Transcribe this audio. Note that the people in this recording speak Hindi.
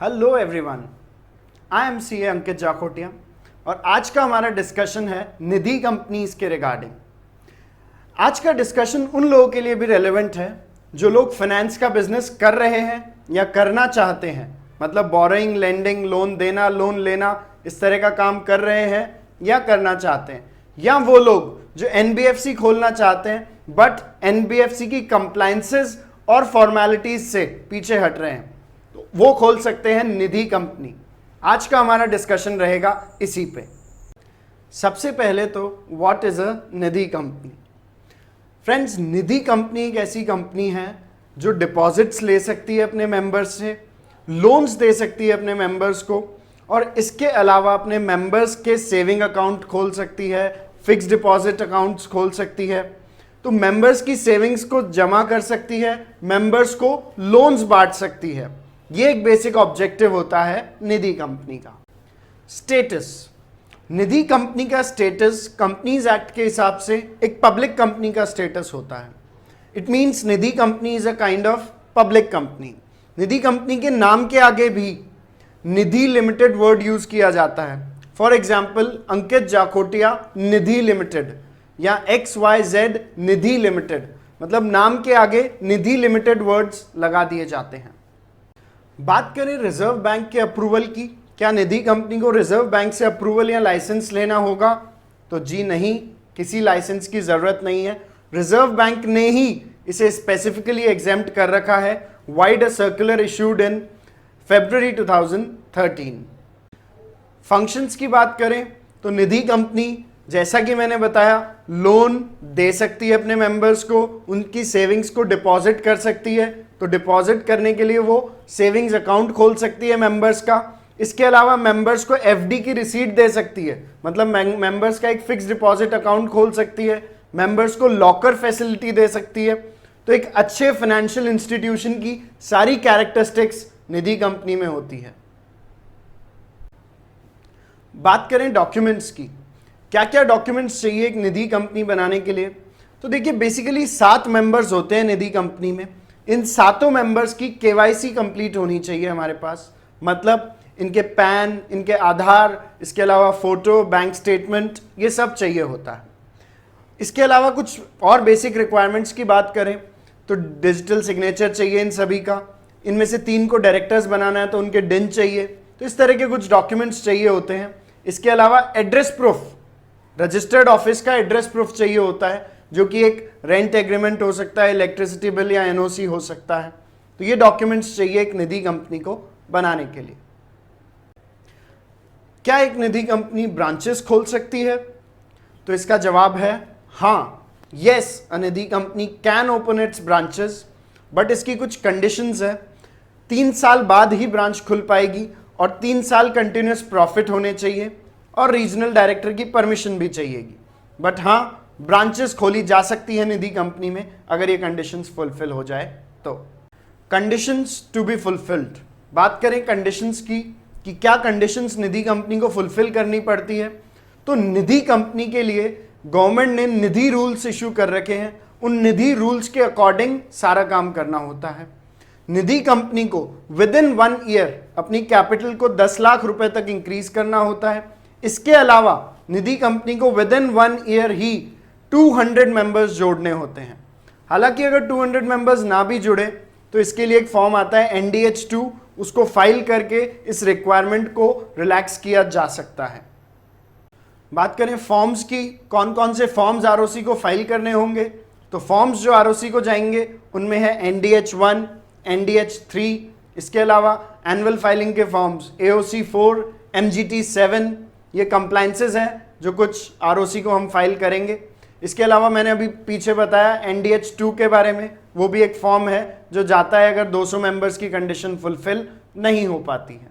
Hello everyone, I am C Ankit Jakhotia और आज का हमारा डिस्कशन है निधि कंपनीज के रिगार्डिंग। आज का डिस्कशन उन लोगों के लिए भी रेलेवेंट है जो लोग फाइनेंस का बिजनेस कर रहे हैं या करना चाहते हैं, मतलब बोरोइंग, लेंडिंग, लोन देना, लोन लेना, इस तरह का काम कर रहे हैं या करना चाहते हैं, या वो लोग जो एनबीएफसी खोलना चाहते हैं बट एनबीएफसी की कंप्लायंसेस और फॉर्मेलिटीज से पीछे हट रहे हैं, तो वो खोल सकते हैं निधि कंपनी। आज का हमारा डिस्कशन रहेगा इसी पे। सबसे पहले तो what is a Nidhi company. Friends, Nidhi company एक ऐसी कंपनी है जो डिपॉजिट्स ले सकती है अपने मेंबर्स से, लोन्स दे सकती है अपने मेंबर्स को, और इसके अलावा अपने मेंबर्स के सेविंग अकाउंट खोल सकती है, फिक्स डिपॉजिट अकाउंट्स खोल सकती है, तो मेंबर्स की सेविंग्स को जमा कर सकती है, मेंबर्स को लोन्स बांट सकती है। ये एक बेसिक ऑब्जेक्टिव होता है निधि कंपनी का। स्टेटस, निधि कंपनी का स्टेटस कंपनीज एक्ट के हिसाब से एक पब्लिक कंपनी का स्टेटस होता है। It means Nidhi company is a kind of public company. Nidhi company के नाम के आगे भी निधि लिमिटेड वर्ड यूज किया जाता है। For example, Ankit Jakhotia Nidhi limited या XYZ निधि लिमिटेड, मतलब नाम के आगे निधि लिमिटेड वर्ड्स लगा दिए जाते हैं। बात करें रिजर्व बैंक के अप्रूवल की, क्या निधि कंपनी को रिजर्व बैंक से अप्रूवल या लाइसेंस लेना होगा? तो जी नहीं, किसी लाइसेंस की जरूरत नहीं है। रिजर्व बैंक ने ही इसे स्पेसिफिकली एग्जेम्प्ट कर रखा है। Wide a circular issued in February 2013। Functions की बात करें तो निधि कंपनी, जैसा कि मैंने बताया, लोन दे सकती है अपने मेंबर्स को, उनकी सेविंग्स को डिपॉजिट कर सकती है, तो डिपॉजिट करने के लिए वो सेविंग्स अकाउंट खोल सकती है मेंबर्स का। इसके अलावा मेंबर्स को एफडी की रिसीट दे सकती है, मतलब मेंबर्स का एक फिक्स डिपॉजिट अकाउंट खोल सकती है, मेंबर्स को लॉकर फैसिलिटी दे सकती है। तो एक अच्छे फाइनेंशियल इंस्टीट्यूशन की सारी कैरेक्टरिस्टिक्स निधि कंपनी में होती है। बात करें डॉक्यूमेंट्स की, क्या क्या डॉक्यूमेंट्स चाहिए एक निधि कंपनी बनाने के लिए? तो देखिए, बेसिकली 7 मेंबर्स होते हैं निधि कंपनी में। इन 7 मेंबर्स की केवाईसी कंप्लीट होनी चाहिए हमारे पास, मतलब इनके पैन, इनके आधार, इसके अलावा फोटो, बैंक स्टेटमेंट, ये सब चाहिए होता है। इसके अलावा कुछ और बेसिक रिक्वायरमेंट्स की बात करें तो डिजिटल सिग्नेचर चाहिए इन सभी का। इनमें से 3 को डायरेक्टर्स बनाना है तो उनके डिन चाहिए। तो इस तरह के कुछ डॉक्यूमेंट्स चाहिए होते हैं। इसके अलावा एड्रेस प्रूफ, रजिस्टर्ड ऑफिस का एड्रेस प्रूफ चाहिए होता है, जो कि एक रेंट एग्रीमेंट हो सकता है, इलेक्ट्रिसिटी बिल या एनओसी हो सकता है। तो ये डॉक्यूमेंट्स चाहिए एक निधि कंपनी को बनाने के लिए। क्या एक निधि कंपनी ब्रांचेस खोल सकती है? तो इसका जवाब है हाँ, yes, a Nidhi company can open it's branches, but इसकी कुछ कंडीशंस है। 3 साल बाद ही ब्रांच खुल पाएगी और 3 साल कंटिन्यूस प्रॉफिट होने चाहिए और रीजनल डायरेक्टर की परमिशन भी चाहिएगी। बट हाँ, ब्रांचेस खोली जा सकती है निधि कंपनी में अगर ये कंडीशंस फुलफिल हो जाए तो। कंडीशंस टू बी फुलफिल्ड, बात करें कंडीशंस की कि क्या कंडीशंस निधि कंपनी को फुलफिल करनी पड़ती है, तो निधि कंपनी के लिए गवर्नमेंट ने निधि रूल्स इशू कर रखे हैं। उन निधि रूल्स के अकॉर्डिंग सारा काम करना होता है। निधि कंपनी को विद इन 1 ईयर अपनी कैपिटल को 10 लाख रुपए तक इंक्रीज करना होता है। इसके अलावा निधि कंपनी को with in 1 year he 200 members जोड़ने होते हैं। हालांकि अगर 200 मेंबर्स ना भी जुड़े तो इसके लिए एक फॉर्म आता है NDH2, उसको फाइल करके इस रिक्वायरमेंट को रिलैक्स किया जा सकता है। बात करें फॉर्म्स की, कौन कौन से फॉर्म्स ROC को फाइल करने होंगे, तो फॉर्म्स जो ROC को जाएंगे उनमें है NDH1, NDH3, इसके अलावा एनुअल फाइलिंग के फॉर्म्स AOC4, MGT7, ये कंप्लायंसेस हैं जो कुछ ROC को हम फाइल करेंगे। इसके अलावा मैंने अभी पीछे बताया NDH2 के बारे में, वो भी एक फॉर्म है जो जाता है अगर 200 मेंबर्स की कंडीशन फुलफिल नहीं हो पाती है।